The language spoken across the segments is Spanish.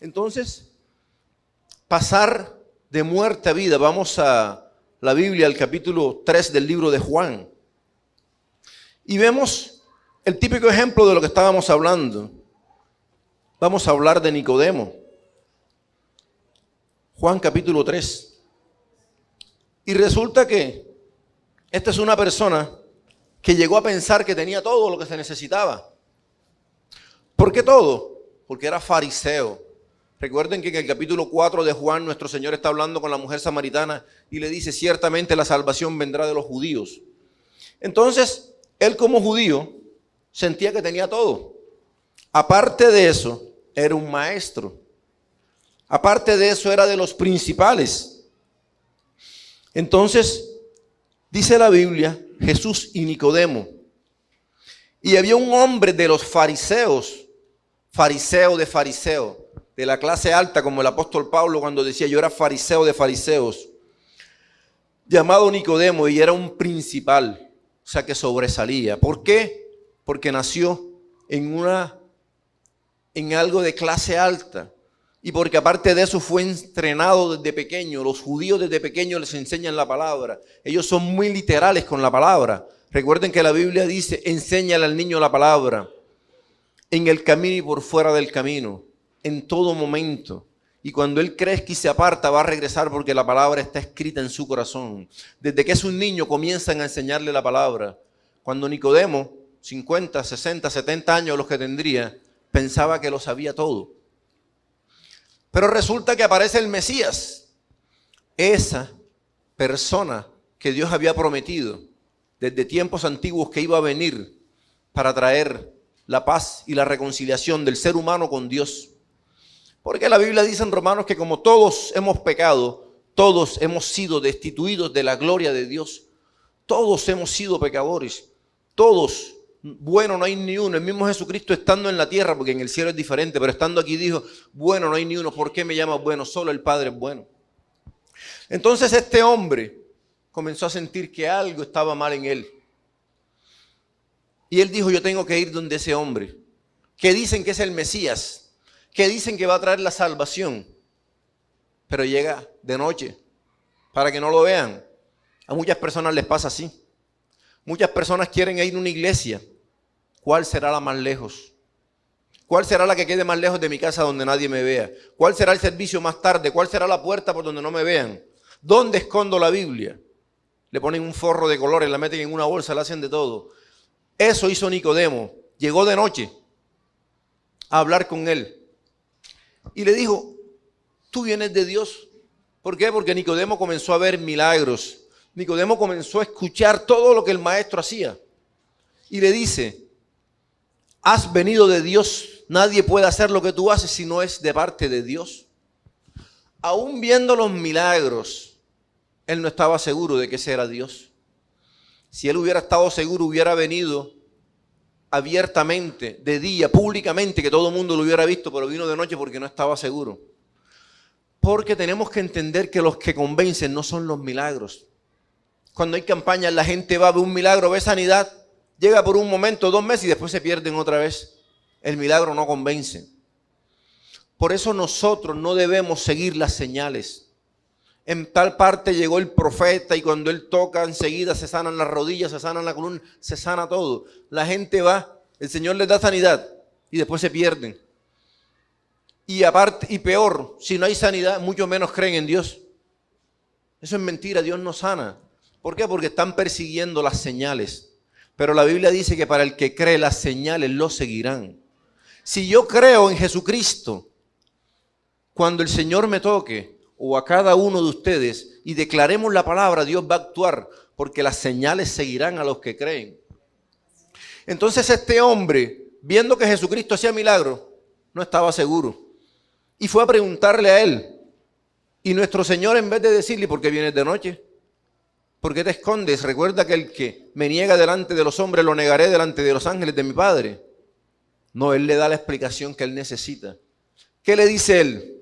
Entonces, pasar de muerte a vida. Vamos a la Biblia, al capítulo 3 del libro de Juan. Y vemos el típico ejemplo de lo que estábamos hablando. Vamos a hablar de Nicodemo. Juan capítulo 3. Y resulta que esta es una persona que llegó a pensar que tenía todo lo que se necesitaba. ¿Por qué todo? Porque era fariseo. Recuerden que en el capítulo 4 de Juan nuestro Señor está hablando con la mujer samaritana y le dice, ciertamente la salvación vendrá de los judíos. Entonces, él como judío sentía que tenía todo. Aparte de eso, era un maestro. Aparte de eso, era de los principales. Entonces, dice la Biblia, Jesús y Nicodemo. Y había un hombre de los fariseos, fariseo de fariseo, de la clase alta, como el apóstol Pablo cuando decía, yo era fariseo de fariseos, llamado Nicodemo, y era un principal, o sea que sobresalía. ¿Por qué? Porque nació en algo de clase alta. Y porque aparte de eso fue entrenado desde pequeño. Los judíos desde pequeños les enseñan la palabra. Ellos son muy literales con la palabra. Recuerden que la Biblia dice, enséñale al niño la palabra en el camino y por fuera del camino, en todo momento. Y cuando él crezca y se aparta, va a regresar porque la palabra está escrita en su corazón. Desde que es un niño comienzan a enseñarle la palabra. Cuando Nicodemo, 50, 60, 70 años los que tendría, pensaba que lo sabía todo. Pero resulta que aparece el Mesías, esa persona que Dios había prometido desde tiempos antiguos que iba a venir para traer la paz y la reconciliación del ser humano con Dios. Porque la Biblia dice en Romanos que como todos hemos pecado, todos hemos sido destituidos de la gloria de Dios. Todos hemos sido pecadores, todos. Bueno, no hay ni uno. El mismo Jesucristo estando en la tierra, porque en el cielo es diferente, pero estando aquí dijo, bueno, no hay ni uno. ¿Por qué me llamas bueno? Solo el Padre es bueno. Entonces este hombre comenzó a sentir que algo estaba mal en él. Y él dijo, yo tengo que ir donde ese hombre, que dicen que es el Mesías, que dicen que va a traer la salvación, pero llega de noche, para que no lo vean. A muchas personas les pasa así. Muchas personas quieren ir a una iglesia. ¿Cuál será la más lejos? ¿Cuál será la que quede más lejos de mi casa donde nadie me vea? ¿Cuál será el servicio más tarde? ¿Cuál será la puerta por donde no me vean? ¿Dónde escondo la Biblia? Le ponen un forro de colores, la meten en una bolsa, la hacen de todo. Eso hizo Nicodemo. Llegó de noche a hablar con él. Y le dijo, tú vienes de Dios. ¿Por qué? Porque Nicodemo comenzó a ver milagros. Nicodemo comenzó a escuchar todo lo que el maestro hacía. Y le dice, has venido de Dios. Nadie puede hacer lo que tú haces si no es de parte de Dios. Aún viendo los milagros, él no estaba seguro de que ese era Dios. Si él hubiera estado seguro, hubiera venido abiertamente, de día, públicamente, que todo el mundo lo hubiera visto, pero vino de noche porque no estaba seguro. Porque tenemos que entender que los que convencen no son los milagros. Cuando hay campañas, la gente va, ve un milagro, ve sanidad, llega por un momento, 2 meses y después se pierden otra vez. El milagro no convence. Por eso nosotros no debemos seguir las señales. En tal parte llegó el profeta y cuando él toca enseguida se sanan las rodillas, se sanan la columna, se sana todo. La gente va, el Señor les da sanidad y después se pierden. Y aparte, y peor, si no hay sanidad, mucho menos creen en Dios. Eso es mentira, Dios no sana. ¿Por qué? Porque están persiguiendo las señales. Pero la Biblia dice que para el que cree las señales lo seguirán. Si yo creo en Jesucristo, cuando el Señor me toque, o a cada uno de ustedes, y declaremos la palabra, Dios va a actuar, porque las señales seguirán a los que creen. Entonces este hombre, viendo que Jesucristo hacía milagros, no estaba seguro. Y fue a preguntarle a él. Y nuestro Señor, en vez de decirle, ¿por qué vienes de noche? ¿Por qué te escondes? Recuerda que el que me niega delante de los hombres, lo negaré delante de los ángeles de mi Padre. No, él le da la explicación que él necesita. ¿Qué le dice él?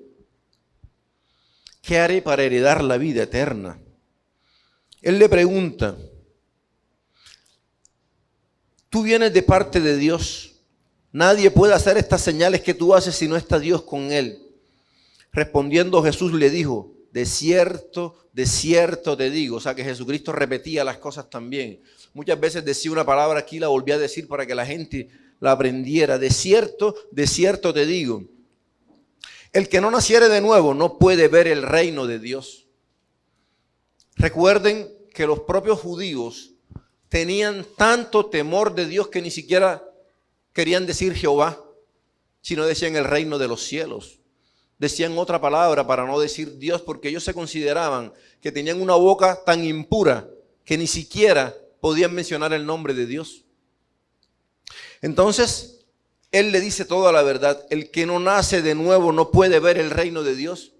¿Qué haré para heredar la vida eterna? Él le pregunta, tú vienes de parte de Dios. Nadie puede hacer estas señales que tú haces si no está Dios con él. Respondiendo Jesús le dijo, de cierto te digo. O sea que Jesucristo repetía las cosas también. Muchas veces decía una palabra aquí, la volvía a decir para que la gente la aprendiera. De cierto te digo. El que no naciere de nuevo no puede ver el reino de Dios. Recuerden que los propios judíos tenían tanto temor de Dios que ni siquiera querían decir Jehová, sino decían el reino de los cielos. Decían otra palabra para no decir Dios, porque ellos se consideraban que tenían una boca tan impura que ni siquiera podían mencionar el nombre de Dios. Entonces, Él le dice toda la verdad. El que no nace de nuevo no puede ver el reino de Dios.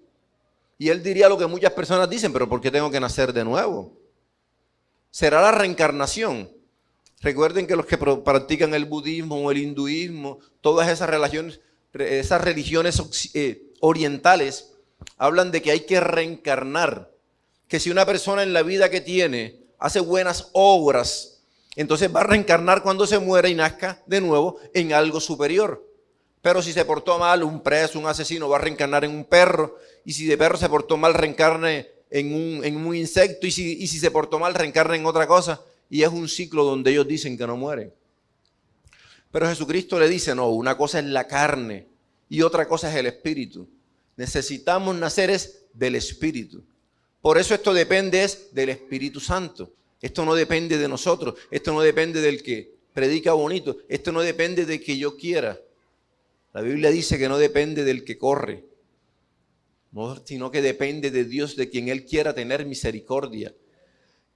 Y Él diría lo que muchas personas dicen, pero ¿por qué tengo que nacer de nuevo? ¿Será la reencarnación? Recuerden que los que practican el budismo o el hinduismo, todas esas religiones orientales, hablan de que hay que reencarnar. Que si una persona en la vida que tiene hace buenas obras, entonces va a reencarnar cuando se muera y nazca de nuevo en algo superior. Pero si se portó mal, un preso, un asesino, va a reencarnar en un perro. Y si de perro se portó mal, reencarne en un insecto. Y si se portó mal, reencarna en otra cosa. Y es un ciclo donde ellos dicen que no mueren. Pero Jesucristo le dice, no, una cosa es la carne y otra cosa es el espíritu. Necesitamos nacer es del espíritu. Por eso esto depende es del Espíritu Santo. Esto no depende de nosotros. Esto no depende del que predica bonito. Esto no depende de que yo quiera. La Biblia dice que no depende del que corre, no, sino que depende de Dios, de quien Él quiera tener misericordia.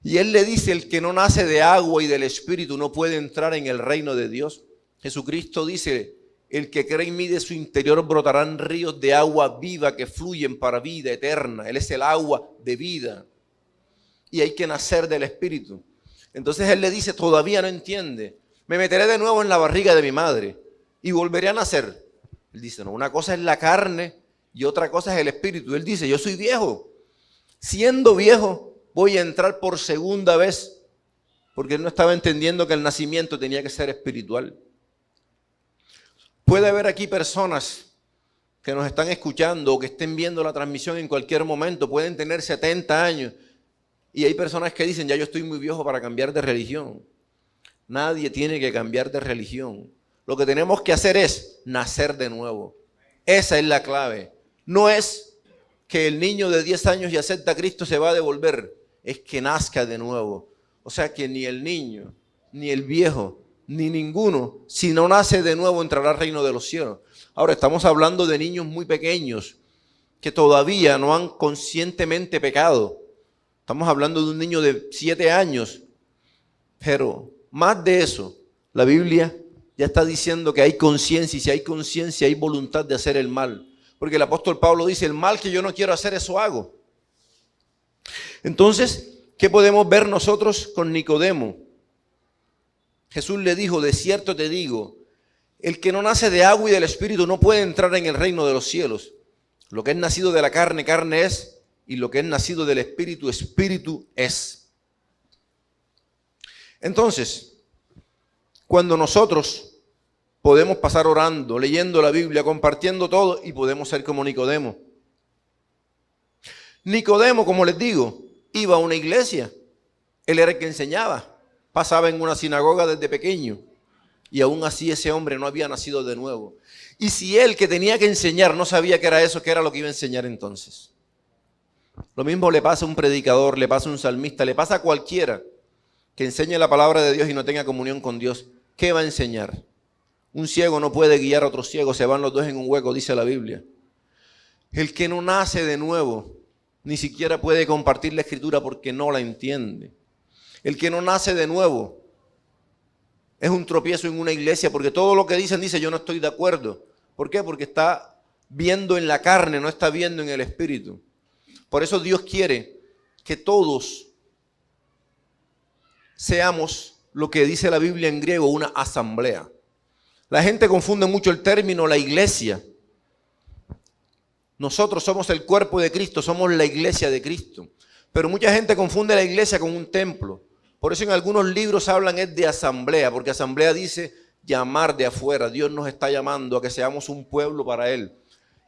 Y Él le dice, el que no nace de agua y del Espíritu no puede entrar en el reino de Dios. Jesucristo dice, el que cree en mí, de su interior brotarán ríos de agua viva que fluyen para vida eterna. Él es el agua de vida. Y hay que nacer del Espíritu. Entonces Él le dice, todavía no entiende. Me meteré de nuevo en la barriga de mi madre y volveré a nacer. Él dice, no, una cosa es la carne y otra cosa es el Espíritu. Él dice, yo soy viejo. Siendo viejo, voy a entrar por segunda vez. Porque él no estaba entendiendo que el nacimiento tenía que ser espiritual. Puede haber aquí personas que nos están escuchando o que estén viendo la transmisión en cualquier momento. Pueden tener 70 años. Y hay personas que dicen, ya yo estoy muy viejo para cambiar de religión. Nadie tiene que cambiar de religión. Lo que tenemos que hacer es nacer de nuevo. Esa es la clave. No es que el niño de 10 años y acepta a Cristo se va a devolver. Es que nazca de nuevo. O sea que ni el niño, ni el viejo, ni ninguno, si no nace de nuevo, entrará al reino de los cielos. Ahora estamos hablando de niños muy pequeños que todavía no han conscientemente pecado. Estamos hablando de un niño de 7 años. Pero más de eso, la Biblia ya está diciendo que hay conciencia, y si hay conciencia hay voluntad de hacer el mal. Porque el apóstol Pablo dice, el mal que yo no quiero hacer, eso hago. Entonces, ¿qué podemos ver nosotros con Nicodemo? Jesús le dijo, de cierto te digo, el que no nace de agua y del Espíritu no puede entrar en el reino de los cielos. Lo que es nacido de la carne, carne es, y lo que es nacido del Espíritu, Espíritu es. Entonces, cuando nosotros podemos pasar orando, leyendo la Biblia, compartiendo todo, y podemos ser como Nicodemo. Nicodemo, como les digo, iba a una iglesia. Él era el que enseñaba. Pasaba en una sinagoga desde pequeño. Y aún así ese hombre no había nacido de nuevo. Y si él, que tenía que enseñar, no sabía qué era eso, ¿qué era lo que iba a enseñar entonces? Lo mismo le pasa a un predicador, le pasa a un salmista, le pasa a cualquiera que enseñe la palabra de Dios y no tenga comunión con Dios. ¿Qué va a enseñar? Un ciego no puede guiar a otro ciego, se van los dos en un hueco, dice la Biblia. El que no nace de nuevo, ni siquiera puede compartir la Escritura porque no la entiende. El que no nace de nuevo es un tropiezo en una iglesia porque todo lo que dicen, dice yo no estoy de acuerdo. ¿Por qué? Porque está viendo en la carne, no está viendo en el Espíritu. Por eso Dios quiere que todos seamos lo que dice la Biblia en griego, una asamblea. La gente confunde mucho el término la iglesia. Nosotros somos el cuerpo de Cristo, somos la iglesia de Cristo. Pero mucha gente confunde la iglesia con un templo. Por eso en algunos libros hablan es de asamblea, porque asamblea dice llamar de afuera. Dios nos está llamando a que seamos un pueblo para Él.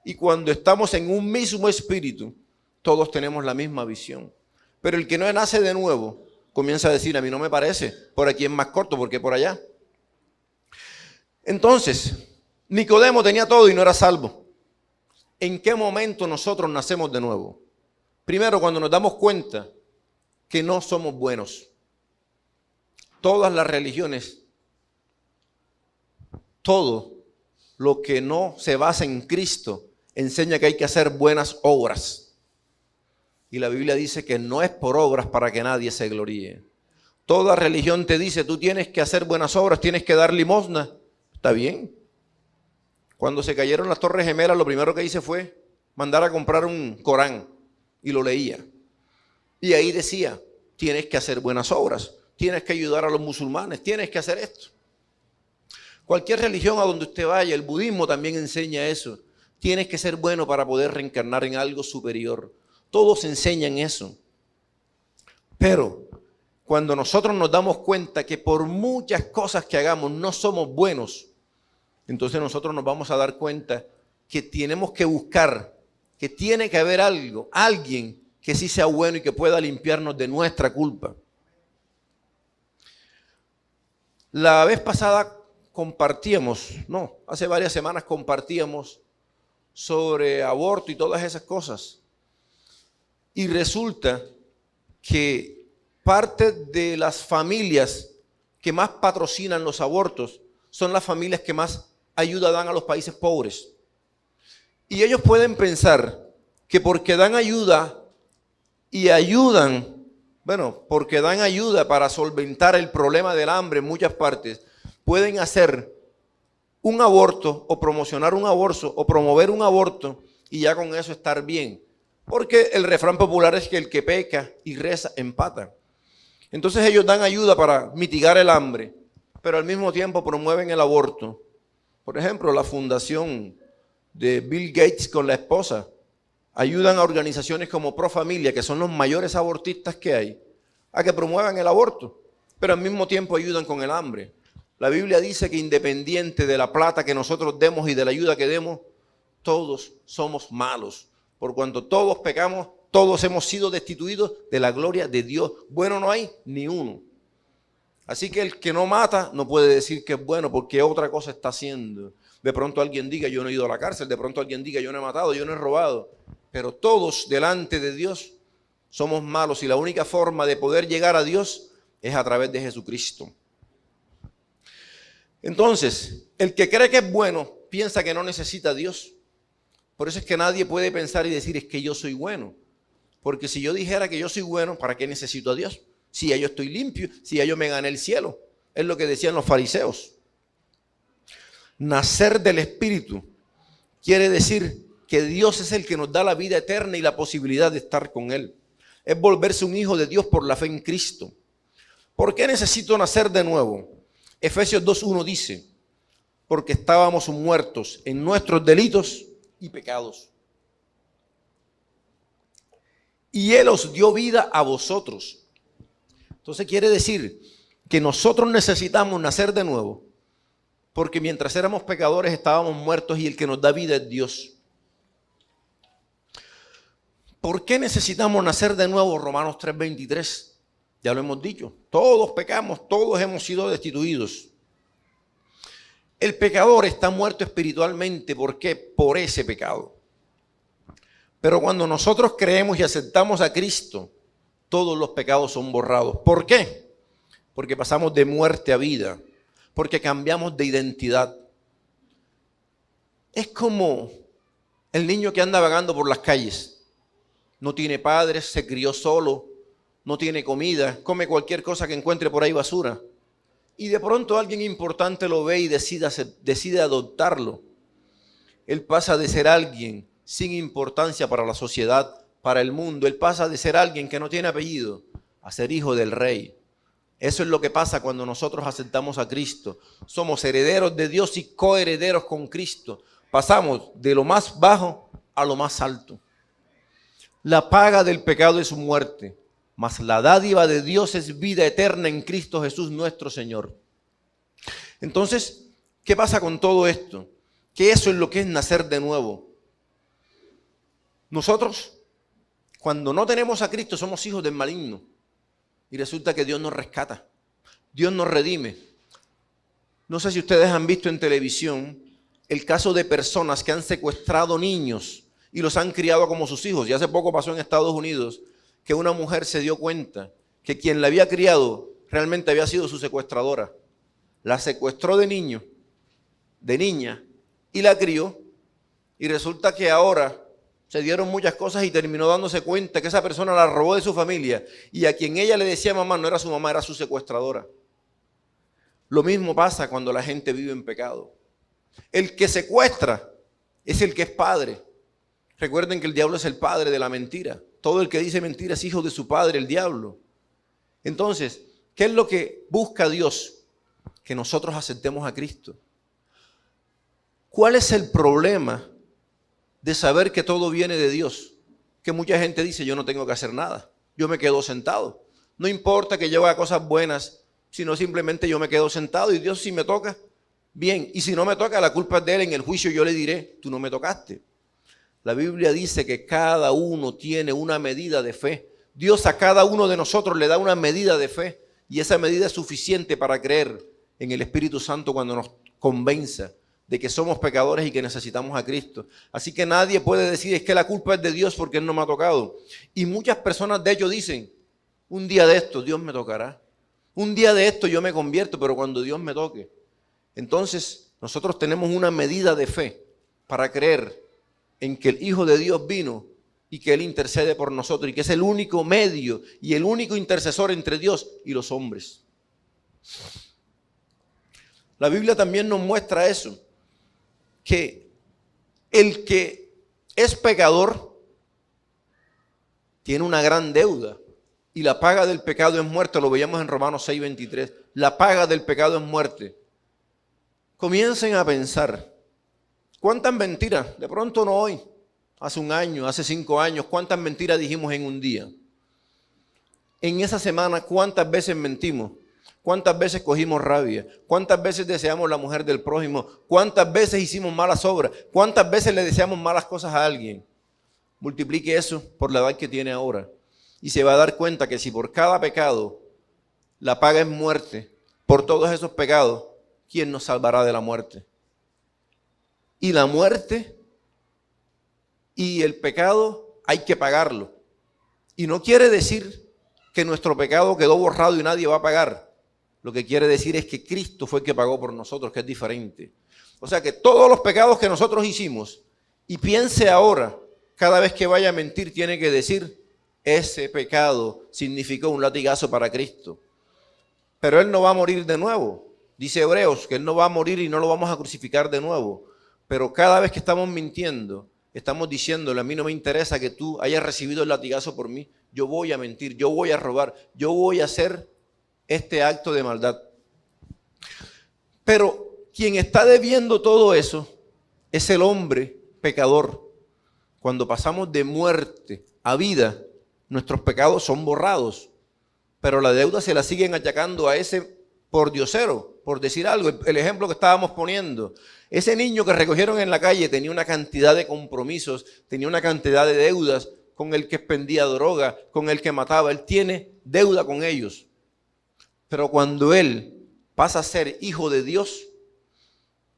Y cuando estamos en un mismo espíritu, todos tenemos la misma visión. Pero el que no nace de nuevo, comienza a decir, a mí no me parece, por aquí es más corto, ¿por qué por allá? Entonces, Nicodemo tenía todo y no era salvo. ¿En qué momento nosotros nacemos de nuevo? Primero, cuando nos damos cuenta que no somos buenos. Todas las religiones, todo lo que no se basa en Cristo, enseña que hay que hacer buenas obras. Y la Biblia dice que no es por obras para que nadie se gloríe. Toda religión te dice, tú tienes que hacer buenas obras, tienes que dar limosna. Está bien. Cuando se cayeron las Torres Gemelas, lo primero que hice fue mandar a comprar un Corán y lo leía. Y ahí decía, tienes que hacer buenas obras, tienes que ayudar a los musulmanes, tienes que hacer esto. Cualquier religión a donde usted vaya, el budismo también enseña eso. Tienes que ser bueno para poder reencarnar en algo superior. Todos enseñan eso. Pero cuando nosotros nos damos cuenta que por muchas cosas que hagamos no somos buenos, entonces nosotros nos vamos a dar cuenta que tenemos que buscar, que tiene que haber algo, alguien que sí sea bueno y que pueda limpiarnos de nuestra culpa. La vez pasada hace varias semanas compartíamos sobre aborto y todas esas cosas. Y resulta que parte de las familias que más patrocinan los abortos son las familias que más ayuda dan a los países pobres. Y ellos pueden pensar que porque dan ayuda y ayudan, porque dan ayuda para solventar el problema del hambre en muchas partes, pueden hacer un aborto o promocionar un aborto o promover un aborto y ya con eso estar bien. Porque el refrán popular es que el que peca y reza empata. Entonces ellos dan ayuda para mitigar el hambre, pero al mismo tiempo promueven el aborto. Por ejemplo, la fundación de Bill Gates con la esposa ayudan a organizaciones como Pro Familia, que son los mayores abortistas que hay, a que promuevan el aborto, pero al mismo tiempo ayudan con el hambre. La Biblia dice que independiente de la plata que nosotros demos y de la ayuda que demos, todos somos malos. Por cuanto todos pecamos, todos hemos sido destituidos de la gloria de Dios. Bueno no hay ni uno. Así que el que no mata no puede decir que es bueno porque otra cosa está haciendo. De pronto alguien diga yo no he ido a la cárcel, de pronto alguien diga yo no he matado, yo no he robado. Pero todos delante de Dios somos malos y la única forma de poder llegar a Dios es a través de Jesucristo. Entonces, el que cree que es bueno piensa que no necesita a Dios. Por eso es que nadie puede pensar y decir es que yo soy bueno. Porque si yo dijera que yo soy bueno, ¿para qué necesito a Dios? Si ya yo estoy limpio, si ya yo me gané el cielo. Es lo que decían los fariseos. Nacer del Espíritu quiere decir que Dios es el que nos da la vida eterna y la posibilidad de estar con Él. Es volverse un hijo de Dios por la fe en Cristo. ¿Por qué necesito nacer de nuevo? Efesios 2:1 dice, porque estábamos muertos en nuestros delitos y pecados. Y Él os dio vida a vosotros. Entonces quiere decir que nosotros necesitamos nacer de nuevo, porque mientras éramos pecadores estábamos muertos y el que nos da vida es Dios. ¿Por qué necesitamos nacer de nuevo? Romanos 3:23. Ya lo hemos dicho, todos pecamos, todos hemos sido destituidos. El pecador está muerto espiritualmente, ¿por qué? Por ese pecado. Pero cuando nosotros creemos y aceptamos a Cristo, todos los pecados son borrados. ¿Por qué? Porque pasamos de muerte a vida, porque cambiamos de identidad. Es como el niño que anda vagando por las calles. No tiene padres, se crió solo, no tiene comida, come cualquier cosa que encuentre por ahí basura. Y de pronto alguien importante lo ve y decide adoptarlo. Él pasa de ser alguien sin importancia para la sociedad, para el mundo. Él pasa de ser alguien que no tiene apellido a ser hijo del rey. Eso es lo que pasa cuando nosotros aceptamos a Cristo. Somos herederos de Dios y coherederos con Cristo. Pasamos de lo más bajo a lo más alto. La paga del pecado es muerte, mas la dádiva de Dios es vida eterna en Cristo Jesús nuestro Señor. Entonces, ¿qué pasa con todo esto? Que eso es lo que es nacer de nuevo. Nosotros, cuando no tenemos a Cristo, somos hijos del maligno. Y resulta que Dios nos rescata. Dios nos redime. No sé si ustedes han visto en televisión el caso de personas que han secuestrado niños y los han criado como sus hijos. Y hace poco pasó en Estados Unidos que una mujer se dio cuenta que quien la había criado realmente había sido su secuestradora. La secuestró de niño, de niña, y la crió. Y resulta que ahora se dieron muchas cosas y terminó dándose cuenta que esa persona la robó de su familia. Y a quien ella le decía mamá no era su mamá, era su secuestradora. Lo mismo pasa cuando la gente vive en pecado. El que secuestra es el que es padre. Recuerden que el diablo es el padre de la mentira. Todo el que dice mentira es hijo de su padre, el diablo. Entonces, ¿qué es lo que busca Dios? Que nosotros aceptemos a Cristo. ¿Cuál es el problema de saber que todo viene de Dios? Que mucha gente dice, yo no tengo que hacer nada. Yo me quedo sentado. No importa que yo haga cosas buenas, sino simplemente yo me quedo sentado y Dios si me toca, bien. Y si no me toca, la culpa es de Él. En el juicio yo le diré, tú no me tocaste. La Biblia dice que cada uno tiene una medida de fe. Dios a cada uno de nosotros le da una medida de fe. Y esa medida es suficiente para creer en el Espíritu Santo cuando nos convenza de que somos pecadores y que necesitamos a Cristo. Así que nadie puede decir, es que la culpa es de Dios porque Él no me ha tocado. Y muchas personas de hecho dicen, un día de esto Dios me tocará. Un día de esto yo me convierto, pero cuando Dios me toque. Entonces, nosotros tenemos una medida de fe para creer en que el Hijo de Dios vino y que Él intercede por nosotros y que es el único medio y el único intercesor entre Dios y los hombres. La Biblia también nos muestra eso, que el que es pecador tiene una gran deuda. Y la paga del pecado es muerte, lo veíamos en Romanos 6:23. La paga del pecado es muerte. Comiencen a pensar, ¿cuántas mentiras? De pronto no hoy, hace un año, hace 5 años, ¿cuántas mentiras dijimos en un día? En esa semana, ¿cuántas veces mentimos? ¿Cuántas veces cogimos rabia? ¿Cuántas veces deseamos la mujer del prójimo? ¿Cuántas veces hicimos malas obras? ¿Cuántas veces le deseamos malas cosas a alguien? Multiplique eso por la edad que tiene ahora. Y se va a dar cuenta que si por cada pecado la paga es muerte, por todos esos pecados, ¿quién nos salvará de la muerte? Y la muerte y el pecado hay que pagarlo. Y no quiere decir que nuestro pecado quedó borrado y nadie va a pagar. Lo que quiere decir es que Cristo fue el que pagó por nosotros, que es diferente. O sea que todos los pecados que nosotros hicimos, y piense ahora, cada vez que vaya a mentir tiene que decir, ese pecado significó un latigazo para Cristo. Pero Él no va a morir de nuevo. Dice Hebreos que Él no va a morir y no lo vamos a crucificar de nuevo. Pero cada vez que estamos mintiendo, estamos diciéndole, a mí no me interesa que tú hayas recibido el latigazo por mí. Yo voy a mentir, yo voy a robar, yo voy a hacer este acto de maldad. Pero quien está debiendo todo eso es el hombre pecador. Cuando pasamos de muerte a vida, nuestros pecados son borrados, pero la deuda se la siguen achacando a ese pordiosero, por decir algo. El ejemplo que estábamos poniendo, ese niño que recogieron en la calle tenía una cantidad de compromisos, tenía una cantidad de deudas con el que expendía droga, con el que mataba. Él tiene deuda con ellos. Pero cuando él pasa a ser hijo de Dios,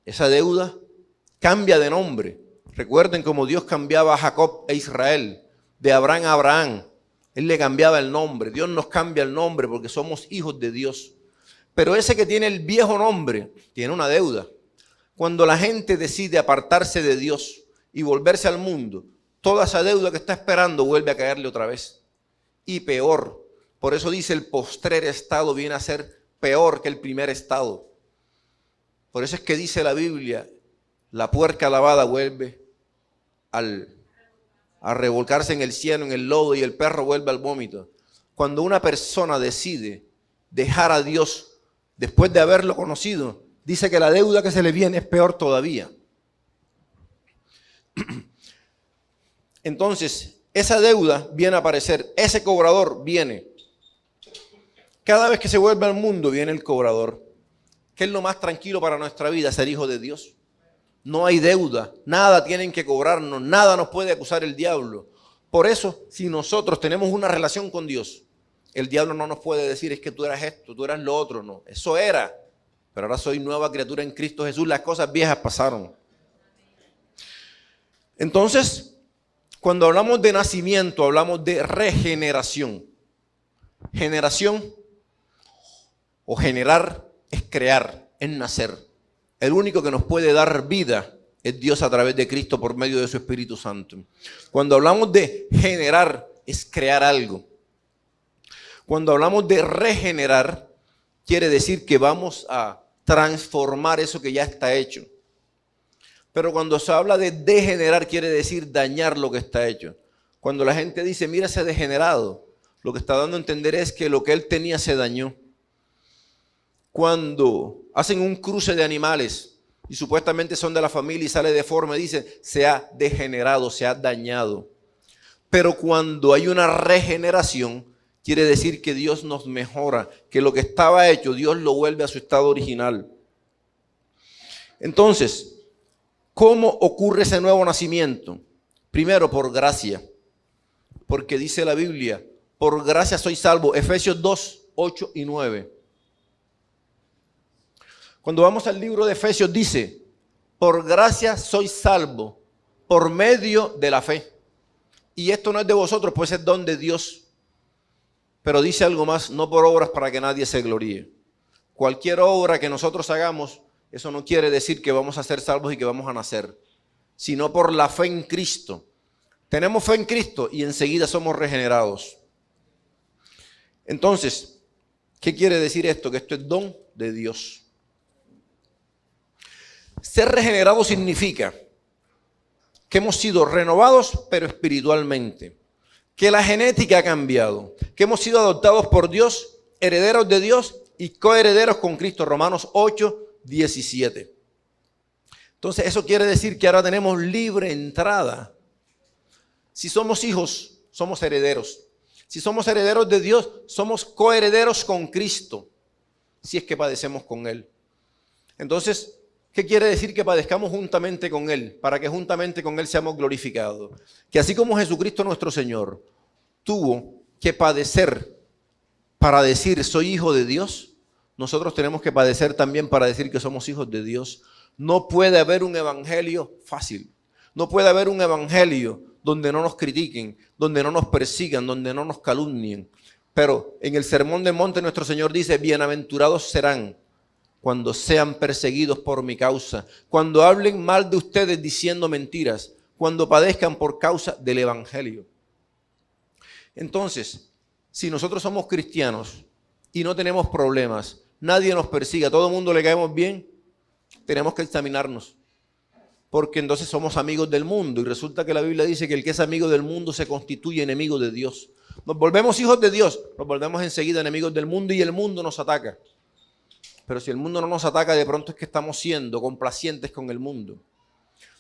esa deuda cambia de nombre. Recuerden cómo Dios cambiaba a Jacob e Israel, de Abraham a Abraham. Él le cambiaba el nombre. Dios nos cambia el nombre porque somos hijos de Dios. Pero ese que tiene el viejo nombre tiene una deuda. Cuando la gente decide apartarse de Dios y volverse al mundo, toda esa deuda que está esperando vuelve a caerle otra vez. Y peor. Por eso dice el postrer estado viene a ser peor que el primer estado. Por eso es que dice la Biblia, la puerca lavada vuelve a revolcarse en el cieno, en el lodo, y el perro vuelve al vómito. Cuando una persona decide dejar a Dios después de haberlo conocido, dice que la deuda que se le viene es peor todavía. Entonces, esa deuda viene a aparecer, ese cobrador viene. Cada vez que se vuelve al mundo viene el cobrador. ¿Qué es lo más tranquilo para nuestra vida? Ser hijo de Dios. No hay deuda, nada tienen que cobrarnos, nada nos puede acusar el diablo. Por eso, si nosotros tenemos una relación con Dios, el diablo no nos puede decir, es que tú eras esto, tú eras lo otro, no. Eso era, pero ahora soy nueva criatura en Cristo Jesús, las cosas viejas pasaron. Entonces, cuando hablamos de nacimiento, hablamos de regeneración. Generación o generar es crear, es nacer. El único que nos puede dar vida es Dios a través de Cristo por medio de su Espíritu Santo. Cuando hablamos de generar, es crear algo. Cuando hablamos de regenerar, quiere decir que vamos a transformar eso que ya está hecho. Pero cuando se habla de degenerar, quiere decir dañar lo que está hecho. Cuando la gente dice, mira ese degenerado, lo que está dando a entender es que lo que él tenía se dañó. Cuando hacen un cruce de animales y supuestamente son de la familia y sale deforme, dice, se ha degenerado, se ha dañado. Pero cuando hay una regeneración, quiere decir que Dios nos mejora, que lo que estaba hecho, Dios lo vuelve a su estado original. Entonces, ¿cómo ocurre ese nuevo nacimiento? Primero, por gracia, porque dice la Biblia, por gracia soy salvo, Efesios 2, 8 y 9. Cuando vamos al libro de Efesios dice, por gracia soy salvo, por medio de la fe. Y esto no es de vosotros, pues es don de Dios. Pero dice algo más, no por obras para que nadie se gloríe. Cualquier obra que nosotros hagamos, eso no quiere decir que vamos a ser salvos y que vamos a nacer, sino por la fe en Cristo. Tenemos fe en Cristo y enseguida somos regenerados. Entonces, ¿qué quiere decir esto? Que esto es don de Dios. Ser regenerado significa que hemos sido renovados, pero espiritualmente. Que la genética ha cambiado. Que hemos sido adoptados por Dios, herederos de Dios y coherederos con Cristo. Romanos 8, 17. Entonces eso quiere decir que ahora tenemos libre entrada. Si somos hijos, somos herederos. Si somos herederos de Dios, somos coherederos con Cristo. Si es que padecemos con Él. Entonces, ¿qué quiere decir? Que padezcamos juntamente con Él, para que juntamente con Él seamos glorificados. Que así como Jesucristo nuestro Señor tuvo que padecer para decir soy hijo de Dios, nosotros tenemos que padecer también para decir que somos hijos de Dios. No puede haber un evangelio fácil. No puede haber un evangelio donde no nos critiquen, donde no nos persigan, donde no nos calumnien. Pero en el Sermón del Monte nuestro Señor dice, bienaventurados serán cuando sean perseguidos por mi causa, cuando hablen mal de ustedes diciendo mentiras, cuando padezcan por causa del evangelio. Entonces, si nosotros somos cristianos y no tenemos problemas, nadie nos persigue, a todo el mundo le caemos bien, tenemos que examinarnos, porque entonces somos amigos del mundo y resulta que la Biblia dice que el que es amigo del mundo se constituye enemigo de Dios. Nos volvemos hijos de Dios, nos volvemos enseguida enemigos del mundo y el mundo nos ataca. Pero si el mundo no nos ataca, de pronto es que estamos siendo complacientes con el mundo.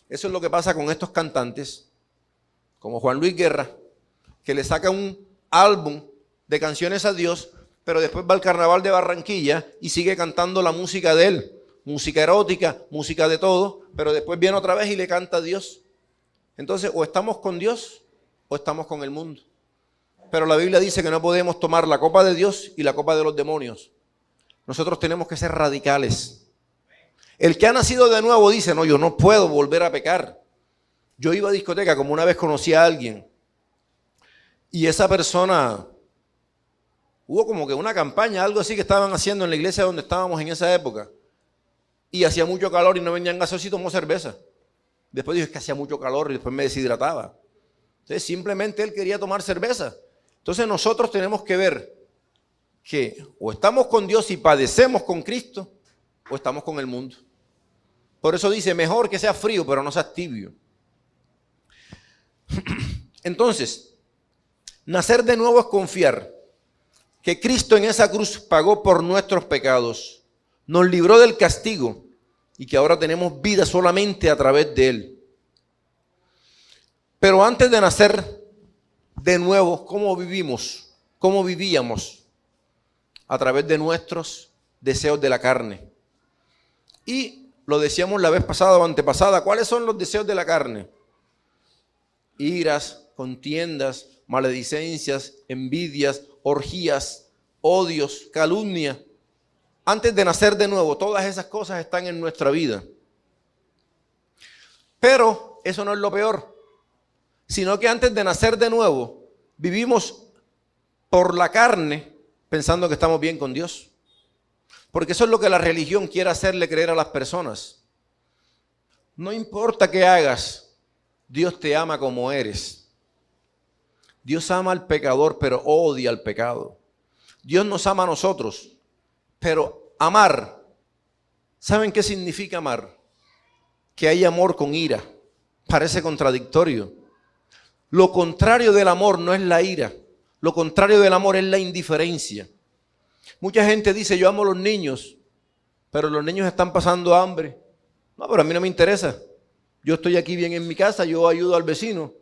Eso es lo que pasa con estos cantantes, como Juan Luis Guerra, que le saca un álbum de canciones a Dios, pero después va al carnaval de Barranquilla y sigue cantando la música de él. Música erótica, música de todo, pero después viene otra vez y le canta a Dios. Entonces, o estamos con Dios o estamos con el mundo. Pero la Biblia dice que no podemos tomar la copa de Dios y la copa de los demonios. Nosotros tenemos que ser radicales. El que ha nacido de nuevo dice, no, yo no puedo volver a pecar. Yo iba a discoteca, como una vez conocí a alguien, y esa persona, hubo como que una campaña, algo así que estaban haciendo en la iglesia donde estábamos en esa época, y hacía mucho calor y no vendían gaseosa y tomó cerveza. Después dijo, es que hacía mucho calor y después me deshidrataba. Entonces simplemente él quería tomar cerveza. Entonces nosotros tenemos que ver que o estamos con Dios y padecemos con Cristo, o estamos con el mundo. Por eso dice, mejor que sea frío, pero no seas tibio. Entonces, nacer de nuevo es confiar que Cristo en esa cruz pagó por nuestros pecados, nos libró del castigo y que ahora tenemos vida solamente a través de Él. Pero antes de nacer de nuevo, ¿cómo vivimos? ¿Cómo vivíamos? A través de nuestros deseos de la carne. Y Lo decíamos la vez pasada o antepasada. ¿Cuáles son los deseos de la carne? Iras, contiendas, maledicencias, envidias, orgías, odios, calumnia. Antes de nacer de nuevo, todas esas cosas están en nuestra vida. Pero eso no es lo peor, sino que antes de nacer de nuevo, vivimos por la carne pensando que estamos bien con Dios. Porque eso es lo que la religión quiere hacerle creer a las personas. No importa qué hagas, Dios te ama como eres. Dios ama al pecador, pero odia al pecado. Dios nos ama a nosotros, pero amar, ¿saben qué significa amar? Que hay amor con ira. Parece contradictorio. Lo contrario del amor no es la ira. Lo contrario del amor es la indiferencia. Mucha gente dice, yo amo a los niños, pero los niños están pasando hambre. No, pero a mí no me interesa. Yo estoy aquí bien en mi casa, yo ayudo al vecino.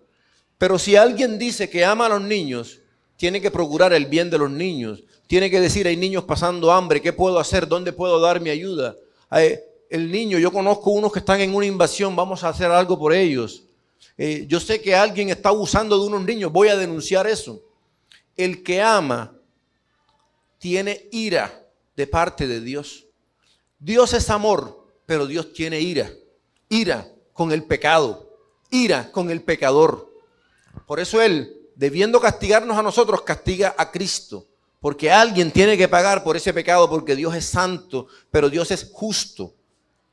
Pero si alguien dice que ama a los niños, tiene que procurar el bien de los niños. Tiene que decir, hay niños pasando hambre, ¿qué puedo hacer? ¿Dónde puedo dar mi ayuda? El niño, yo conozco unos que están en una invasión, vamos a hacer algo por ellos. Yo sé que alguien está abusando de unos niños, voy a denunciar eso. El que ama tiene ira de parte de Dios. Dios es amor, pero Dios tiene ira. Ira con el pecado, ira con el pecador. Por eso Él, debiendo castigarnos a nosotros, castiga a Cristo. Porque alguien tiene que pagar por ese pecado, porque Dios es santo, pero Dios es justo.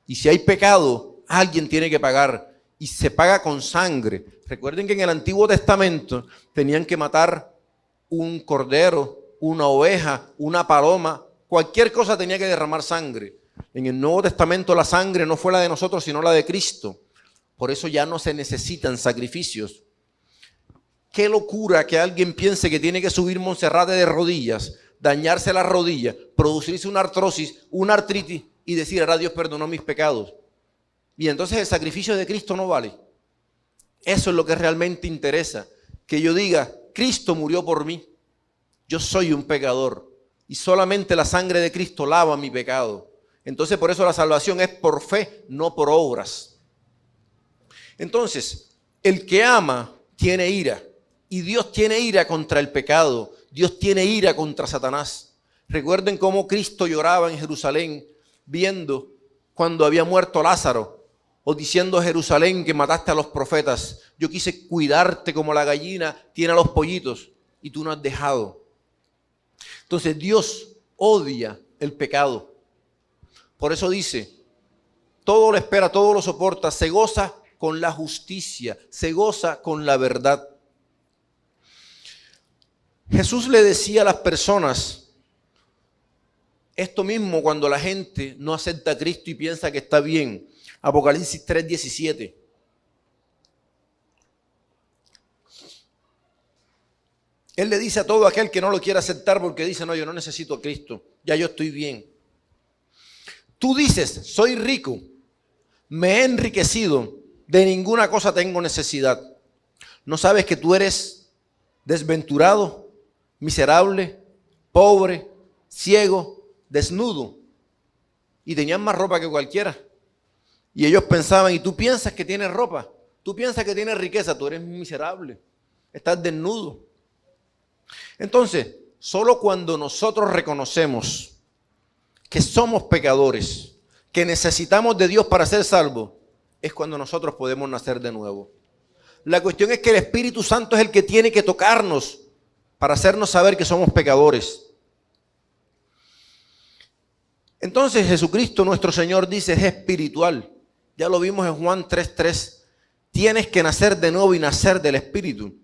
Y si hay pecado, alguien tiene que pagar. Y se paga con sangre. Recuerden que en el Antiguo Testamento tenían que matar un cordero, una oveja, una paloma. Cualquier cosa tenía que derramar sangre. En el Nuevo Testamento la sangre no fue la de nosotros, sino la de Cristo. Por eso ya no se necesitan sacrificios. Qué locura que alguien piense que tiene que subir Monserrate de rodillas, dañarse las rodillas, producirse una artrosis, una artritis y decir, ahora Dios perdonó mis pecados. Y entonces el sacrificio de Cristo no vale. Eso es lo que realmente interesa. Que yo diga, Cristo murió por mí. Yo soy un pecador. Y solamente la sangre de Cristo lava mi pecado. Entonces por eso la salvación es por fe, no por obras. Entonces, el que ama tiene ira. Y Dios tiene ira contra el pecado. Dios tiene ira contra Satanás. Recuerden cómo Cristo lloraba en Jerusalén viendo cuando había muerto Lázaro. O diciendo a Jerusalén que mataste a los profetas. Yo quise cuidarte como la gallina tiene a los pollitos y tú no has dejado. Entonces Dios odia el pecado. Por eso dice, todo lo espera, todo lo soporta, se goza con la justicia, se goza con la verdad. Jesús le decía a las personas esto mismo cuando la gente no acepta a Cristo y piensa que está bien. Apocalipsis 3:17. Él le dice a todo aquel que no lo quiere aceptar porque dice, no, yo no necesito a Cristo, ya yo estoy bien. Tú dices, soy rico, me he enriquecido, de ninguna cosa tengo necesidad. ¿No sabes que tú eres desventurado, miserable, pobre, ciego, desnudo? Y tenían más ropa que cualquiera. Y ellos pensaban, ¿y tú piensas que tienes ropa? ¿Tú piensas que tienes riqueza? Tú eres miserable, estás desnudo. Entonces, solo cuando nosotros reconocemos que somos pecadores, que necesitamos de Dios para ser salvos, es cuando nosotros podemos nacer de nuevo. La cuestión es que el Espíritu Santo es el que tiene que tocarnos para hacernos saber que somos pecadores. Entonces Jesucristo nuestro Señor dice, es espiritual. Ya lo vimos en Juan 3:3. Tienes que nacer de nuevo y nacer del Espíritu.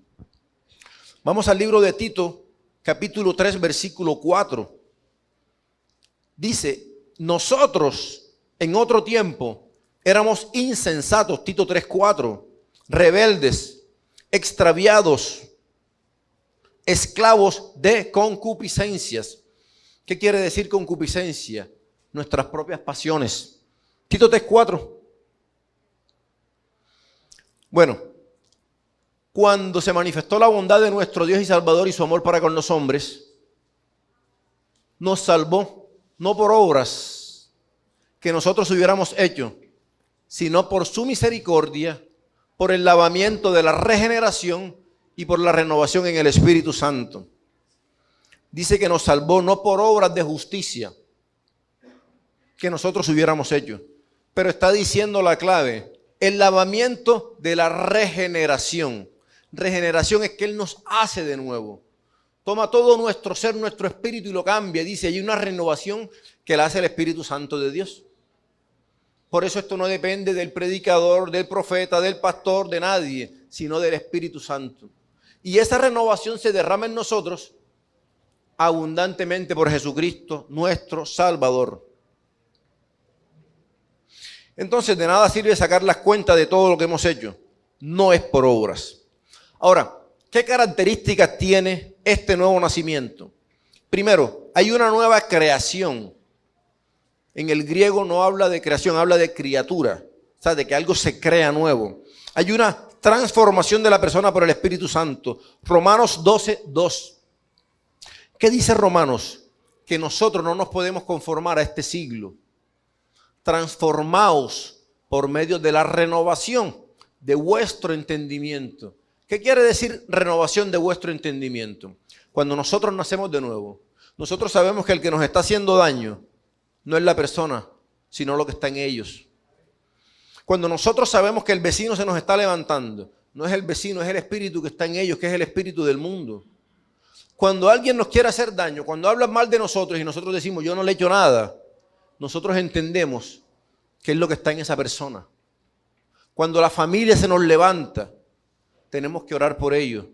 Vamos al libro de Tito, capítulo 3, versículo 4. Dice, nosotros en otro tiempo éramos insensatos, Tito 3:4, rebeldes, extraviados, esclavos de concupiscencias. ¿Qué quiere decir concupiscencia? Nuestras propias pasiones. Tito 3:4. Bueno, cuando se manifestó la bondad de nuestro Dios y Salvador y su amor para con los hombres, nos salvó, no por obras que nosotros hubiéramos hecho, sino por su misericordia, por el lavamiento de la regeneración y por la renovación en el Espíritu Santo. Dice que nos salvó no por obras de justicia que nosotros hubiéramos hecho, pero está diciendo la clave, el lavamiento de la regeneración. Regeneración es que Él nos hace de nuevo. Toma todo nuestro ser, nuestro espíritu y lo cambia. Dice, hay una renovación que la hace el Espíritu Santo de Dios. Por eso esto no depende del predicador, del profeta, del pastor, de nadie, sino del Espíritu Santo. Y esa renovación se derrama en nosotros abundantemente por Jesucristo, nuestro Salvador. Entonces, de nada sirve sacar las cuentas de todo lo que hemos hecho. No es por obras. Ahora, ¿qué características tiene este nuevo nacimiento? Primero, hay una nueva creación. En el griego no habla de creación, habla de criatura. O sea, de que algo se crea nuevo. Hay una transformación de la persona por el Espíritu Santo. Romanos 12:2. ¿Qué dice Romanos? Que nosotros no nos podemos conformar a este siglo. Transformaos por medio de la renovación de vuestro entendimiento. ¿Qué quiere decir renovación de vuestro entendimiento? Cuando nosotros nacemos de nuevo, nosotros sabemos que el que nos está haciendo daño no es la persona, sino lo que está en ellos. Cuando nosotros sabemos que el vecino se nos está levantando, no es el vecino, es el espíritu que está en ellos, que es el espíritu del mundo. Cuando alguien nos quiere hacer daño, cuando hablan mal de nosotros y nosotros decimos, yo no le he hecho nada, nosotros entendemos qué es lo que está en esa persona. Cuando la familia se nos levanta, tenemos que orar por ellos.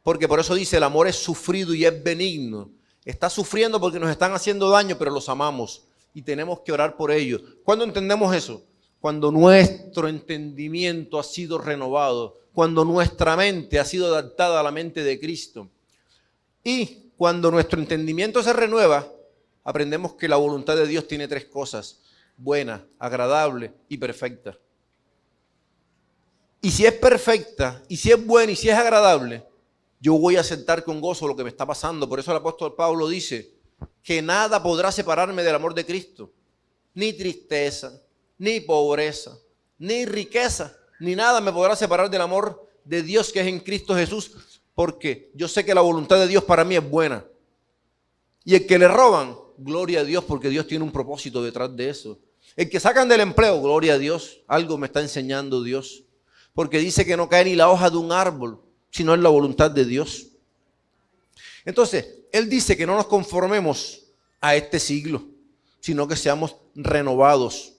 Porque por eso dice, el amor es sufrido y es benigno. Está sufriendo porque nos están haciendo daño, pero los amamos. Y tenemos que orar por ellos. ¿Cuándo entendemos eso? Cuando nuestro entendimiento ha sido renovado. Cuando nuestra mente ha sido adaptada a la mente de Cristo. Y cuando nuestro entendimiento se renueva, aprendemos que la voluntad de Dios tiene tres cosas: buena, agradable y perfecta. Y si es perfecta, y si es buena, y si es agradable, yo voy a aceptar con gozo lo que me está pasando. Por eso el apóstol Pablo dice que nada podrá separarme del amor de Cristo. Ni tristeza, ni pobreza, ni riqueza, ni nada me podrá separar del amor de Dios que es en Cristo Jesús. Porque yo sé que la voluntad de Dios para mí es buena. Y el que le roban, gloria a Dios, porque Dios tiene un propósito detrás de eso. El que sacan del empleo, gloria a Dios, algo me está enseñando Dios. Porque dice que no cae ni la hoja de un árbol, sino es la voluntad de Dios. Entonces, Él dice que no nos conformemos a este siglo, sino que seamos renovados.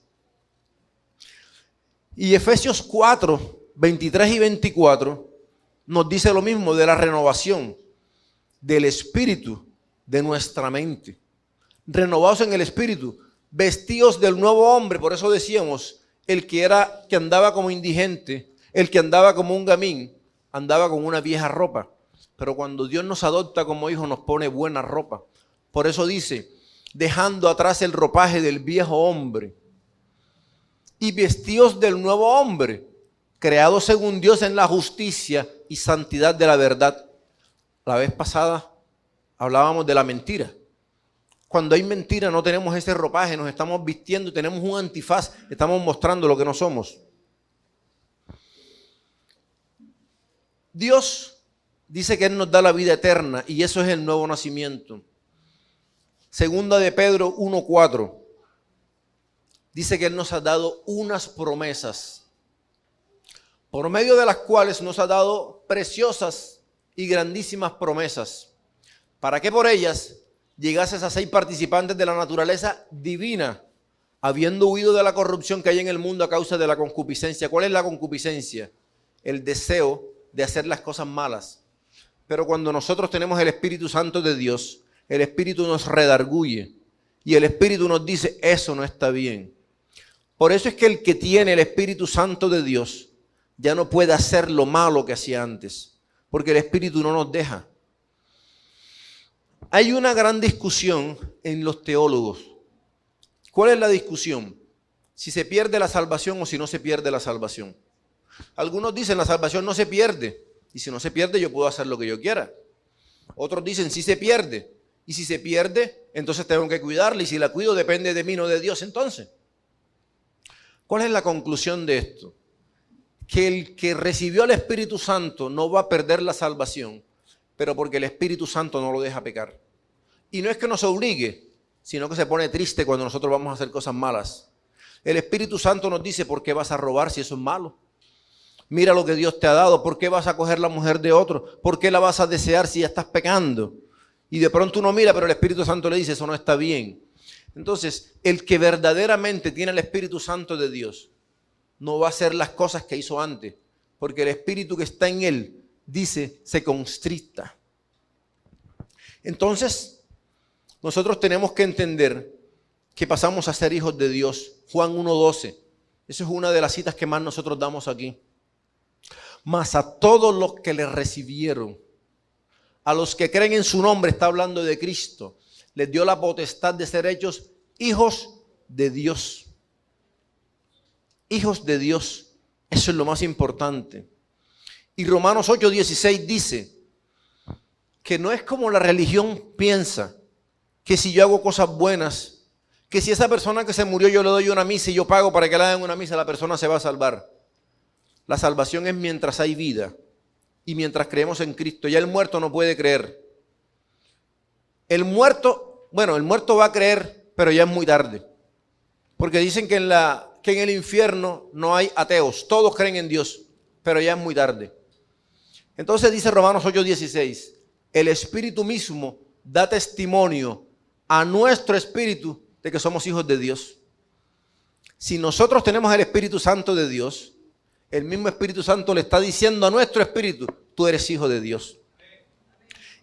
Y Efesios 4, 23 y 24 nos dice lo mismo de la renovación del espíritu de nuestra mente. Renovados en el espíritu, vestidos del nuevo hombre. Por eso decíamos, el que andaba como indigente, el que andaba como un gamín, andaba con una vieja ropa. Pero cuando Dios nos adopta como hijos, nos pone buena ropa. Por eso dice, dejando atrás el ropaje del viejo hombre y vestidos del nuevo hombre, creados según Dios en la justicia y santidad de la verdad. La vez pasada hablábamos de la mentira. Cuando hay mentira no tenemos ese ropaje, nos estamos vistiendo, tenemos un antifaz, estamos mostrando lo que no somos. Dios dice que Él nos da la vida eterna y eso es el nuevo nacimiento. Segunda de Pedro 1:4 dice que Él nos ha dado unas promesas, por medio de las cuales nos ha dado preciosas y grandísimas promesas, para que por ellas llegases a ser participantes de la naturaleza divina, habiendo huido de la corrupción que hay en el mundo a causa de la concupiscencia. ¿Cuál es la concupiscencia? El deseo de hacer las cosas malas. Pero cuando nosotros tenemos el Espíritu Santo de Dios, el Espíritu nos redarguye y el Espíritu nos dice, eso no está bien. Por eso es que el que tiene el Espíritu Santo de Dios ya no puede hacer lo malo que hacía antes, porque el Espíritu no nos deja. Hay una gran discusión en los teólogos. ¿Cuál es la discusión? Si se pierde la salvación o si no se pierde la salvación. Algunos dicen la salvación no se pierde, y si no se pierde yo puedo hacer lo que yo quiera. Otros dicen sí se pierde, y si se pierde entonces tengo que cuidarla, y si la cuido depende de mí, no de Dios entonces. ¿Cuál es la conclusión de esto? Que el que recibió al Espíritu Santo no va a perder la salvación, pero porque el Espíritu Santo no lo deja pecar. Y no es que nos obligue, sino que se pone triste cuando nosotros vamos a hacer cosas malas. El Espíritu Santo nos dice: ¿por qué vas a robar si eso es malo? Mira lo que Dios te ha dado. ¿Por qué vas a coger la mujer de otro? ¿Por qué la vas a desear si ya estás pecando? Y de pronto uno mira, pero el Espíritu Santo le dice: eso no está bien. Entonces, el que verdaderamente tiene el Espíritu Santo de Dios no va a hacer las cosas que hizo antes, porque el Espíritu que está en él, dice, se constricta. Entonces, nosotros tenemos que entender que pasamos a ser hijos de Dios. Juan 1:12. Esa es una de las citas que más nosotros damos aquí. Mas a todos los que le recibieron, a los que creen en su nombre, está hablando de Cristo, les dio la potestad de ser hechos hijos de Dios. Hijos de Dios. Eso es lo más importante. Y Romanos 8:16 dice que no es como la religión piensa, que si yo hago cosas buenas, que si esa persona que se murió yo le doy una misa y yo pago para que le hagan una misa, la persona se va a salvar. La salvación es mientras hay vida y mientras creemos en Cristo. Ya el muerto no puede creer. El muerto va a creer, pero ya es muy tarde. Porque dicen que en el infierno no hay ateos, todos creen en Dios, pero ya es muy tarde. Entonces dice Romanos 8:16, el Espíritu mismo da testimonio a nuestro espíritu de que somos hijos de Dios. Si nosotros tenemos el Espíritu Santo de Dios, el mismo Espíritu Santo le está diciendo a nuestro espíritu: tú eres hijo de Dios.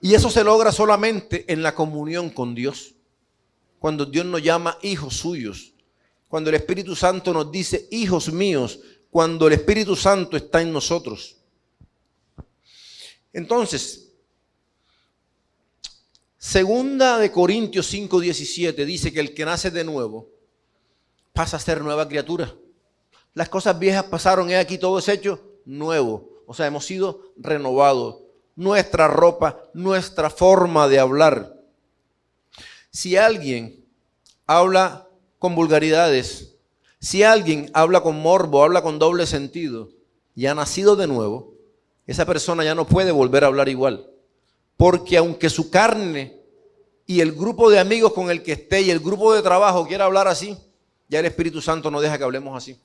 Y eso se logra solamente en la comunión con Dios, cuando Dios nos llama hijos suyos, cuando el Espíritu Santo nos dice: hijos míos, cuando el Espíritu Santo está en nosotros. Entonces, Segunda de Corintios 5:17 dice que el que nace de nuevo pasa a ser nueva criatura. Las cosas viejas pasaron, he aquí todo es hecho nuevo. O sea, hemos sido renovados. Nuestra ropa, nuestra forma de hablar. Si alguien habla con vulgaridades, si alguien habla con morbo, habla con doble sentido y ha nacido de nuevo, esa persona ya no puede volver a hablar igual. Porque aunque su carne y el grupo de amigos con el que esté y el grupo de trabajo quiera hablar así, ya el Espíritu Santo no deja que hablemos así.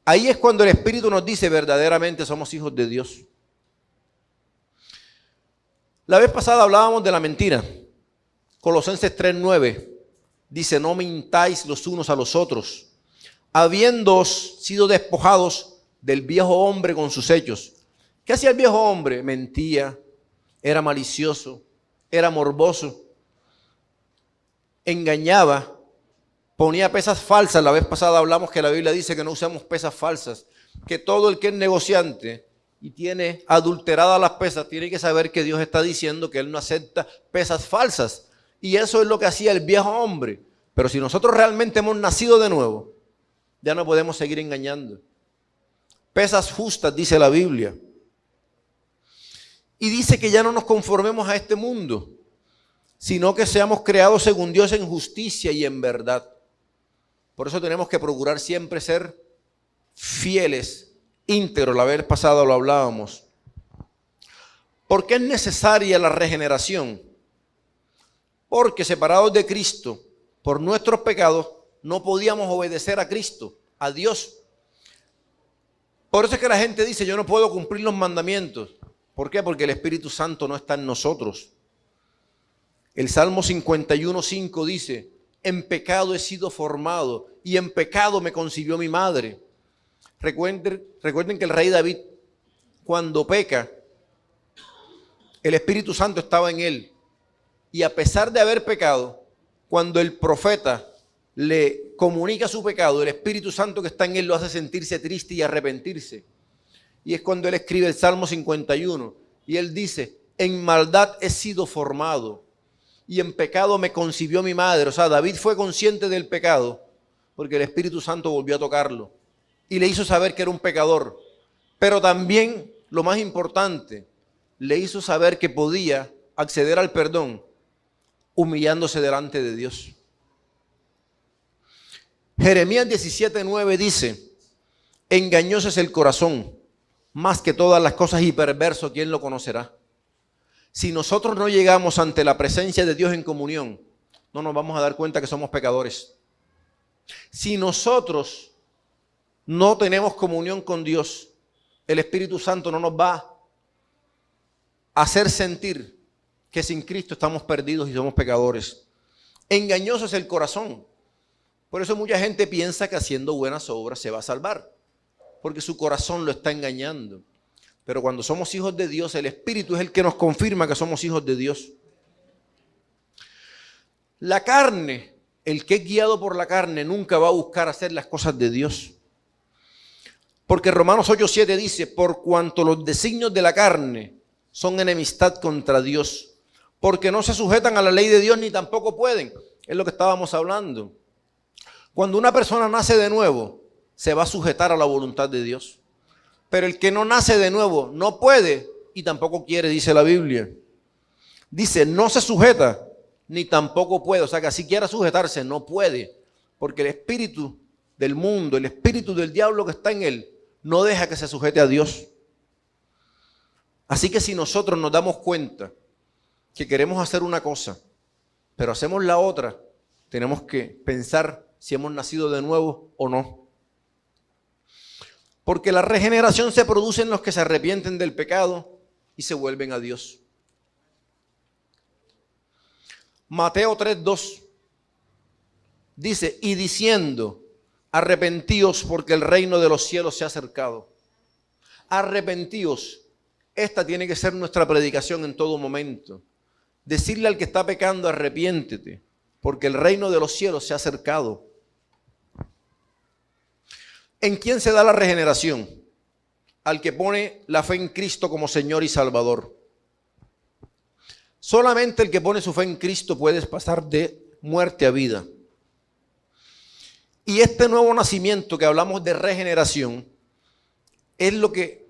Ahí es cuando el Espíritu nos dice: verdaderamente somos hijos de Dios. La vez pasada hablábamos de la mentira. Colosenses 3:9 dice: no mintáis los unos a los otros, habiéndoos sido despojados del viejo hombre con sus hechos. ¿Qué hacía el viejo hombre? Mentía, era malicioso, era morboso, engañaba, ponía pesas falsas. La vez pasada hablamos que la Biblia dice que no usamos pesas falsas, que todo el que es negociante y tiene adulteradas las pesas tiene que saber que Dios está diciendo que Él no acepta pesas falsas. Y eso es lo que hacía el viejo hombre. Pero si nosotros realmente hemos nacido de nuevo, ya no podemos seguir engañando. Pesas justas, dice la Biblia. Y dice que ya no nos conformemos a este mundo, sino que seamos creados según Dios en justicia y en verdad. Por eso tenemos que procurar siempre ser fieles, íntegros. La vez pasada lo hablábamos. ¿Por qué es necesaria la regeneración? Porque separados de Cristo por nuestros pecados, no podíamos obedecer a Cristo, a Dios. Por eso es que la gente dice: yo no puedo cumplir los mandamientos. ¿Por qué? Porque el Espíritu Santo no está en nosotros. El Salmo 51:5 dice: en pecado he sido formado y en pecado me concibió mi madre. Recuerden que el rey David, cuando peca, el Espíritu Santo estaba en él. Y a pesar de haber pecado, cuando el profeta le comunica su pecado, el Espíritu Santo que está en él lo hace sentirse triste y arrepentirse. Y es cuando él escribe el Salmo 51 y él dice: en maldad he sido formado y en pecado me concibió mi madre. O sea, David fue consciente del pecado porque el Espíritu Santo volvió a tocarlo y le hizo saber que era un pecador. Pero también, lo más importante, le hizo saber que podía acceder al perdón humillándose delante de Dios. Jeremías 17:9 dice: engañoso es el corazón, más que todas las cosas, y perverso, ¿quién lo conocerá? Si nosotros no llegamos ante la presencia de Dios en comunión, no nos vamos a dar cuenta que somos pecadores. Si nosotros no tenemos comunión con Dios, el Espíritu Santo no nos va a hacer sentir que sin Cristo estamos perdidos y somos pecadores. Engañoso es el corazón. Por eso mucha gente piensa que haciendo buenas obras se va a salvar, porque su corazón lo está engañando. Pero cuando somos hijos de Dios, el Espíritu es el que nos confirma que somos hijos de Dios. La carne, el que es guiado por la carne, nunca va a buscar hacer las cosas de Dios. Porque Romanos 8:7 dice: por cuanto los designios de la carne son enemistad contra Dios, porque no se sujetan a la ley de Dios ni tampoco pueden. Es lo que estábamos hablando. Cuando una persona nace de nuevo, se va a sujetar a la voluntad de Dios. Pero el que no nace de nuevo no puede y tampoco quiere, dice la Biblia. Dice, no se sujeta ni tampoco puede. O sea que así quiera sujetarse, no puede. Porque el espíritu del mundo, el espíritu del diablo que está en él, no deja que se sujete a Dios. Así que si nosotros nos damos cuenta que queremos hacer una cosa, pero hacemos la otra, tenemos que pensar si hemos nacido de nuevo o no. Porque la regeneración se produce en los que se arrepienten del pecado y se vuelven a Dios. Mateo 3:2 dice: y diciendo, arrepentíos porque el reino de los cielos se ha acercado. Arrepentíos. Esta tiene que ser nuestra predicación en todo momento. Decirle al que está pecando, arrepiéntete, porque el reino de los cielos se ha acercado. ¿En quién se da la regeneración? Al que pone la fe en Cristo como Señor y Salvador. Solamente el que pone su fe en Cristo puede pasar de muerte a vida. Y este nuevo nacimiento que hablamos de regeneración es lo que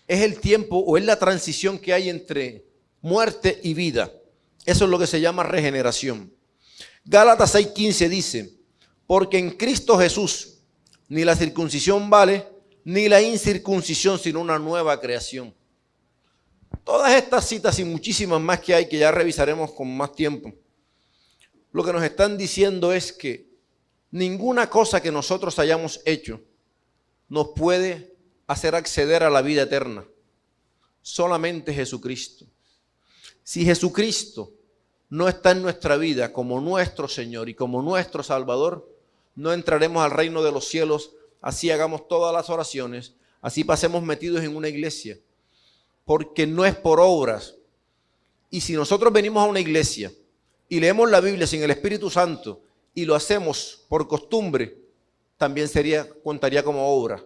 es el tiempo o es la transición que hay entre muerte y vida. Eso es lo que se llama regeneración. Gálatas 6:15 dice: porque en Cristo Jesús ni la circuncisión vale, ni la incircuncisión, sino una nueva creación. Todas estas citas y muchísimas más que hay, que ya revisaremos con más tiempo, lo que nos están diciendo es que ninguna cosa que nosotros hayamos hecho nos puede hacer acceder a la vida eterna. Solamente Jesucristo. Si Jesucristo no está en nuestra vida como nuestro Señor y como nuestro Salvador, no entraremos al reino de los cielos, así hagamos todas las oraciones, así pasemos metidos en una iglesia, porque no es por obras. Y si nosotros venimos a una iglesia y leemos la Biblia sin el Espíritu Santo y lo hacemos por costumbre, también contaría como obra.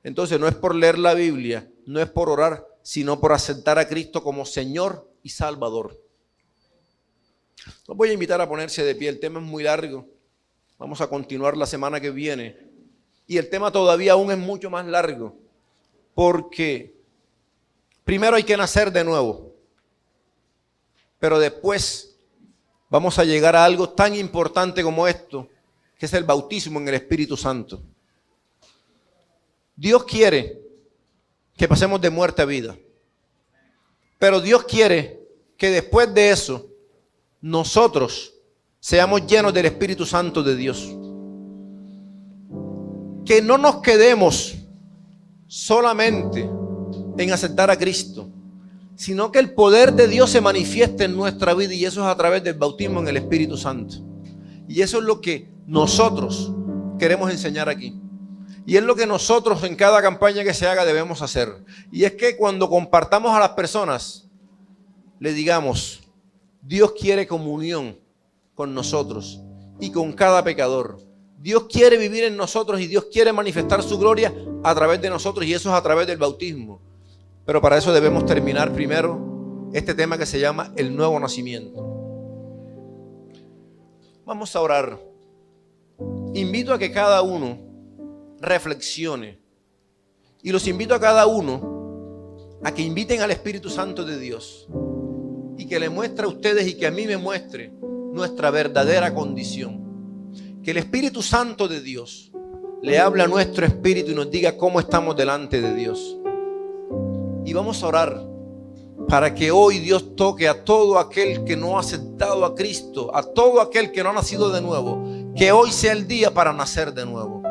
Entonces no es por leer la Biblia, no es por orar, sino por aceptar a Cristo como Señor y Salvador. Los voy a invitar a ponerse de pie, el tema es muy largo. Vamos a continuar la semana que viene. Y el tema todavía aún es mucho más largo. Porque primero hay que nacer de nuevo. Pero después vamos a llegar a algo tan importante como esto, que es el bautismo en el Espíritu Santo. Dios quiere que pasemos de muerte a vida. Pero Dios quiere que después de eso, nosotros seamos llenos del Espíritu Santo de Dios. Que no nos quedemos solamente en aceptar a Cristo, sino que el poder de Dios se manifieste en nuestra vida, y eso es a través del bautismo en el Espíritu Santo. Y eso es lo que nosotros queremos enseñar aquí. Y es lo que nosotros en cada campaña que se haga debemos hacer. Y es que cuando compartamos a las personas, le digamos: Dios quiere comunión con nosotros y con cada pecador. Dios quiere vivir en nosotros y Dios quiere manifestar su gloria a través de nosotros, y eso es a través del bautismo. Pero para eso debemos terminar primero este tema que se llama el nuevo nacimiento. Vamos a orar. Invito a que cada uno reflexione, y los invito a cada uno a que inviten al Espíritu Santo de Dios y que le muestre a ustedes y que a mí me muestre nuestra verdadera condición. Que el Espíritu Santo de Dios le hable a nuestro espíritu y nos diga cómo estamos delante de Dios. Y vamos a orar para que hoy Dios toque a todo aquel que no ha aceptado a Cristo, a todo aquel que no ha nacido de nuevo, que hoy sea el día para nacer de nuevo.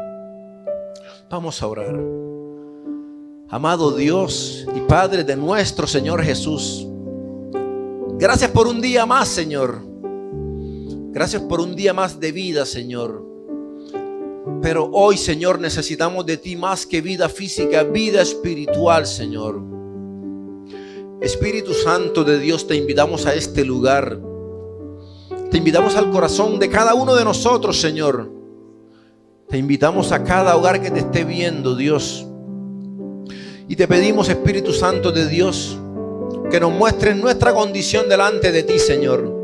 Vamos a orar. Amado Dios y Padre de nuestro Señor Jesús, gracias por un día más, Señor. Gracias por un día más de vida, Señor. Pero hoy, Señor, necesitamos de ti más que vida física, vida espiritual, Señor. Espíritu Santo de Dios, te invitamos a este lugar. Te invitamos al corazón de cada uno de nosotros, Señor. Te invitamos a cada hogar que te esté viendo, Dios. Y te pedimos, Espíritu Santo de Dios, que nos muestres nuestra condición delante de ti, Señor.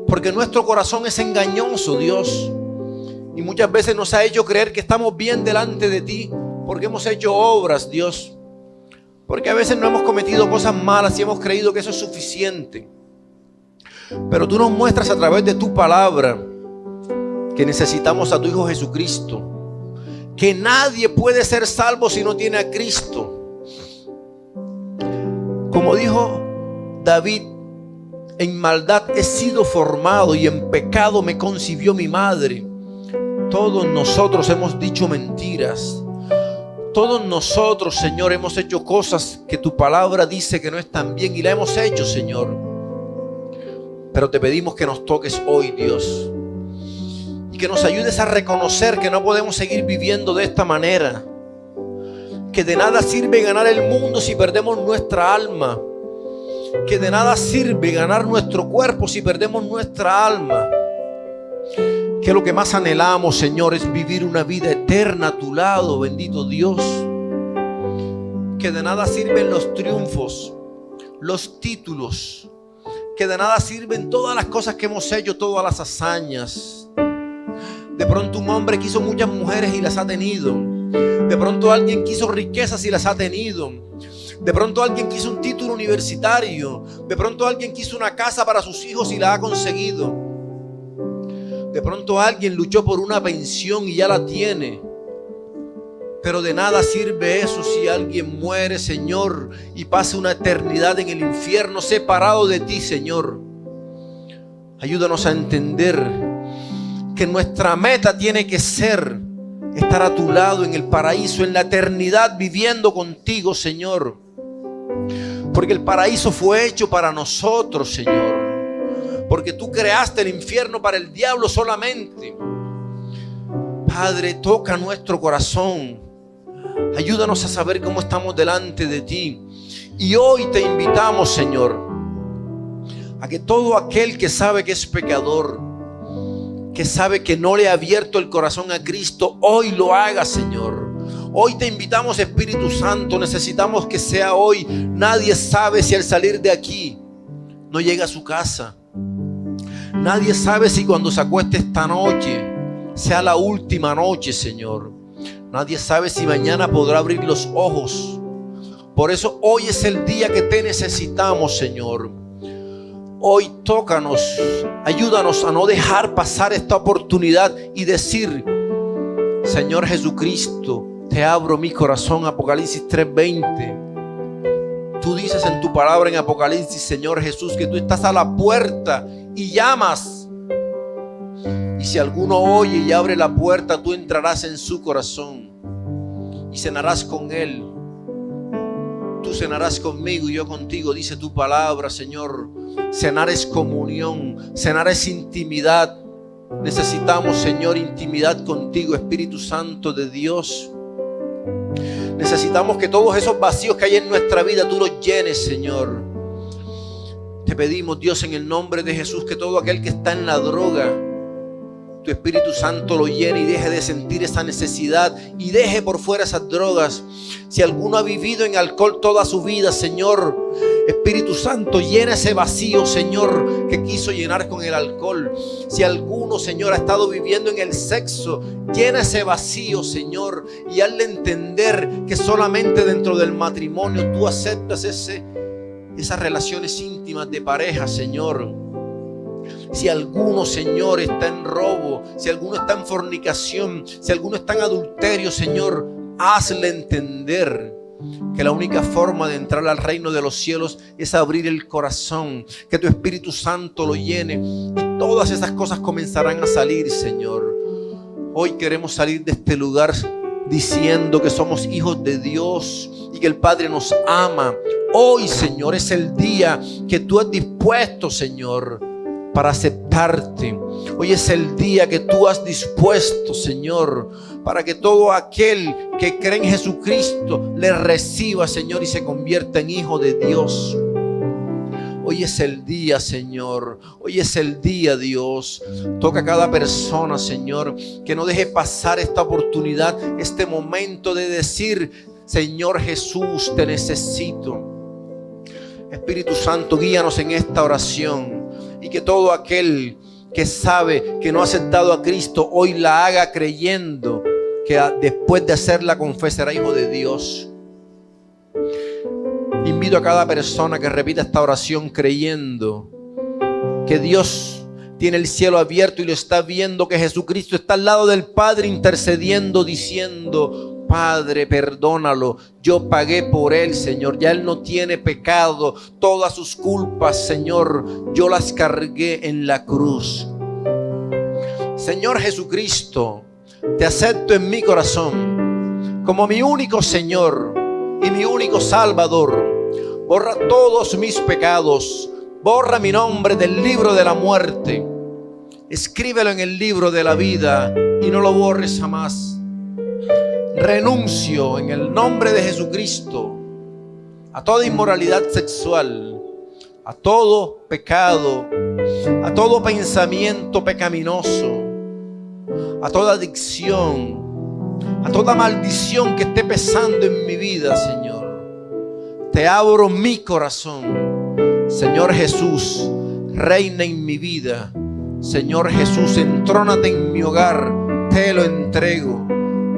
Porque nuestro corazón es engañoso, Dios. Y muchas veces nos ha hecho creer que estamos bien delante de ti porque hemos hecho obras, Dios. Porque a veces no hemos cometido cosas malas y hemos creído que eso es suficiente. Pero tú nos muestras a través de tu palabra que necesitamos a tu Hijo Jesucristo. Que nadie puede ser salvo si no tiene a Cristo. Como dijo David, en maldad he sido formado y en pecado me concibió mi madre. Todos nosotros hemos dicho mentiras. Todos nosotros, Señor, hemos hecho cosas que tu palabra dice que no están bien y la hemos hecho, Señor. Pero te pedimos que nos toques hoy, Dios. Y que nos ayudes a reconocer que no podemos seguir viviendo de esta manera. Que de nada sirve ganar el mundo si perdemos nuestra alma. Que de nada sirve ganar nuestro cuerpo si perdemos nuestra alma. Que lo que más anhelamos, Señor, es vivir una vida eterna a tu lado, bendito Dios. Que de nada sirven los triunfos, los títulos. Que de nada sirven todas las cosas que hemos hecho, todas las hazañas. De pronto un hombre quiso muchas mujeres y las ha tenido. De pronto alguien quiso riquezas y las ha tenido. De pronto alguien quiso un título universitario. De pronto alguien quiso una casa para sus hijos y la ha conseguido. De pronto alguien luchó por una pensión y ya la tiene. Pero de nada sirve eso si alguien muere, Señor, y pasa una eternidad en el infierno separado de ti, Señor. Ayúdanos a entender que nuestra meta tiene que ser estar a tu lado en el paraíso, en la eternidad, viviendo contigo, Señor. Porque el paraíso fue hecho para nosotros, Señor. Porque tú creaste el infierno para el diablo solamente. Padre, toca nuestro corazón. Ayúdanos a saber cómo estamos delante de ti. Y hoy te invitamos, Señor, a que todo aquel que sabe que es pecador, que sabe que no le ha abierto el corazón a Cristo, hoy lo haga, Señor. Hoy te invitamos, Espíritu Santo. Necesitamos que sea hoy. Nadie sabe si al salir de aquí no llega a su casa. Nadie sabe si cuando se acueste esta noche sea la última noche, Señor. Nadie sabe si mañana podrá abrir los ojos. Por eso hoy es el día que te necesitamos, Señor. Hoy tócanos, ayúdanos a no dejar pasar esta oportunidad y decir: Señor Jesucristo, te abro mi corazón. Apocalipsis 3:20. Tú dices en tu palabra en Apocalipsis, Señor Jesús, que tú estás a la puerta y llamas. Y si alguno oye y abre la puerta, tú entrarás en su corazón y cenarás con él. Tú cenarás conmigo y yo contigo, dice tu palabra, Señor. Cenar es comunión, cenar es intimidad. Necesitamos, Señor, intimidad contigo, Espíritu Santo de Dios. Necesitamos que todos esos vacíos que hay en nuestra vida tú los llenes, Señor. Te pedimos, Dios, en el nombre de Jesús, que todo aquel que está en la droga, tu Espíritu Santo lo llene y deje de sentir esa necesidad y deje por fuera esas drogas. Si alguno ha vivido en alcohol toda su vida, Señor, Espíritu Santo, llena ese vacío, Señor, que quiso llenar con el alcohol. Si alguno, Señor, ha estado viviendo en el sexo, llena ese vacío, Señor, y hazle entender que solamente dentro del matrimonio tú aceptas esas relaciones íntimas de pareja, Señor. Si alguno, Señor, está en robo, si alguno está en fornicación, si alguno está en adulterio, Señor, hazle entender que la única forma de entrar al reino de los cielos es abrir el corazón, que tu Espíritu Santo lo llene y todas esas cosas comenzarán a salir, Señor. Hoy queremos salir de este lugar diciendo que somos hijos de Dios y que el Padre nos ama. Hoy, Señor, es el día que tú has dispuesto, Señor, para aceptarte. Hoy es el día que tú has dispuesto, Señor, para que todo aquel que cree en Jesucristo le reciba, Señor, y se convierta en hijo de Dios. Hoy es el día, Señor. Hoy es el día, Dios. Toca a cada persona, Señor, que no deje pasar esta oportunidad, este momento de decir: Señor Jesús, te necesito. Espíritu Santo, guíanos en esta oración, y que todo aquel que sabe que no ha aceptado a Cristo hoy la haga creyendo que después de hacerla confesará hijo de Dios. Invito a cada persona que repita esta oración creyendo que Dios tiene el cielo abierto y lo está viendo, que Jesucristo está al lado del Padre intercediendo, diciendo: Padre, perdónalo, yo pagué por él, Señor, ya él no tiene pecado, todas sus culpas, Señor, yo las cargué en la cruz. Señor Jesucristo, te acepto en mi corazón como mi único Señor y mi único Salvador. Borra todos mis pecados, borra mi nombre del libro de la muerte, escríbelo en el libro de la vida y no lo borres jamás. Renuncio en el nombre de Jesucristo a toda inmoralidad sexual, a todo pecado, a todo pensamiento pecaminoso, a toda adicción, a toda maldición que esté pesando en mi vida, Señor. Te abro mi corazón. Señor Jesús, reina en mi vida. Señor Jesús, entrónate en mi hogar. Te lo entrego.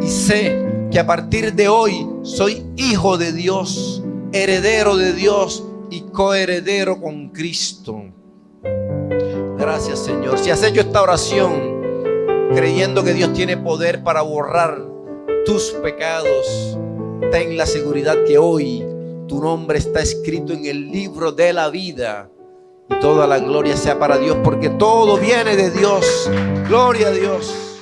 Y sé que a partir de hoy soy hijo de Dios, heredero de Dios y coheredero con Cristo. Gracias, Señor. Si has hecho esta oración creyendo que Dios tiene poder para borrar tus pecados, ten la seguridad que hoy tu nombre está escrito en el libro de la vida. Y toda la gloria sea para Dios, porque todo viene de Dios. Gloria a Dios.